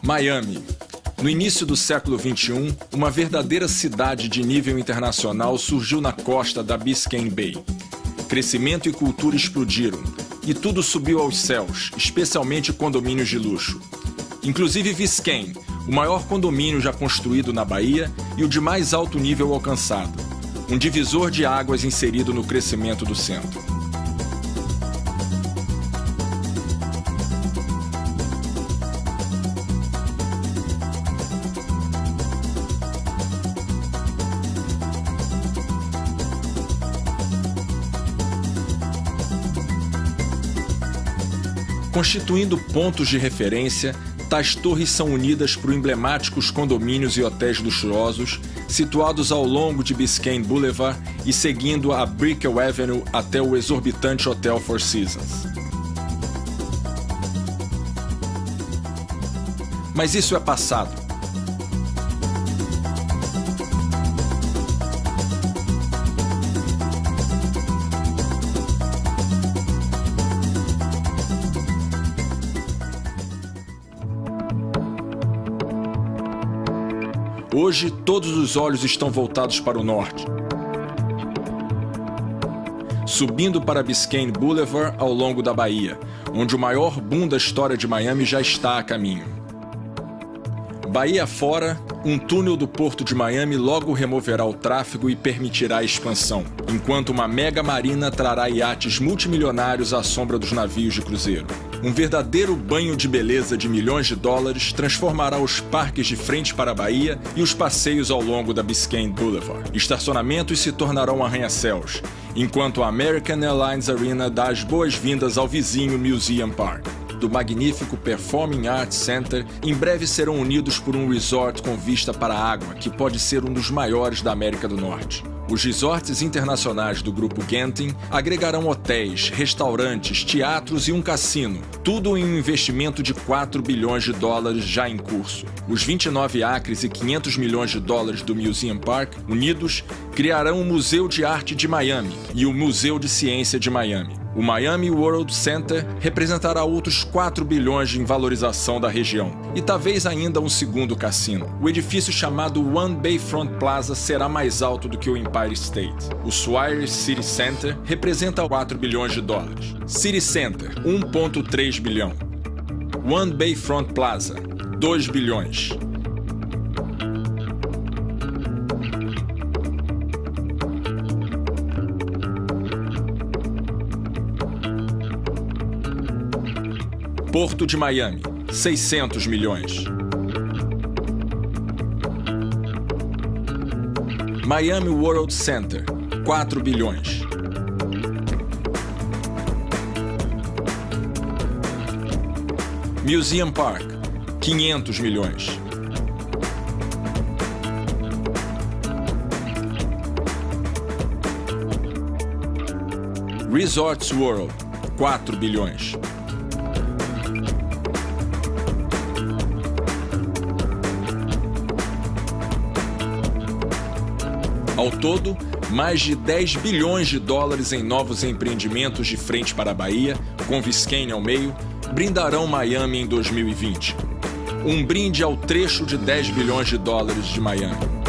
Miami. No início do século XXI, uma verdadeira cidade de nível internacional surgiu na costa da Biscayne Bay. Crescimento e cultura explodiram, e tudo subiu aos céus, especialmente condomínios de luxo. Inclusive Biscayne, o maior condomínio já construído na Bahia e o de mais alto nível alcançado. Um divisor de águas inserido no crescimento do centro. Constituindo pontos de referência, tais torres são unidas por emblemáticos condomínios e hotéis luxuosos, situados ao longo de Biscayne Boulevard e seguindo a Brickell Avenue até o exorbitante Hotel Four Seasons. Mas isso é passado. Hoje, todos os olhos estão voltados para o norte, subindo para Biscayne Boulevard ao longo da Bahia, onde o maior boom da história de Miami já está a caminho. Bahia fora, um túnel do porto de Miami logo removerá o tráfego e permitirá a expansão, enquanto uma mega marina trará iates multimilionários à sombra dos navios de cruzeiro. Um verdadeiro banho de beleza de milhões de dólares transformará os parques de frente para a Bahia e os passeios ao longo da Biscayne Boulevard. Estacionamentos se tornarão arranha-céus, enquanto a American Airlines Arena dá as boas-vindas ao vizinho Museum Park. Do magnífico Performing Arts Center, em breve serão unidos por um resort com vista para a água, que pode ser um dos maiores da América do Norte. Os resorts internacionais do Grupo Genting agregarão hotéis, restaurantes, teatros e um cassino, tudo em um investimento de 4 bilhões de dólares já em curso. Os 29 acres e 500 milhões de dólares do Museum Park, unidos, criarão o Museu de Arte de Miami e o Museu de Ciência de Miami. O Miami World Center representará outros 4 bilhões em valorização da região, e talvez ainda um segundo cassino. O edifício chamado One Bayfront Plaza será mais alto do que o Empire State. O Swire City Center representa 4 bilhões de dólares. City Center, 1,3 bilhão. One Bayfront Plaza, 2 bilhões. Porto de Miami, 600 milhões. Miami World Center, 4 bilhões. Museum Park, 500 milhões. Resorts World, 4 bilhões. Ao todo, mais de 10 bilhões de dólares em novos empreendimentos de frente para a Bahia, com Biscayne ao meio, brindarão Miami em 2020. Um brinde ao trecho de 10 bilhões de dólares de Miami.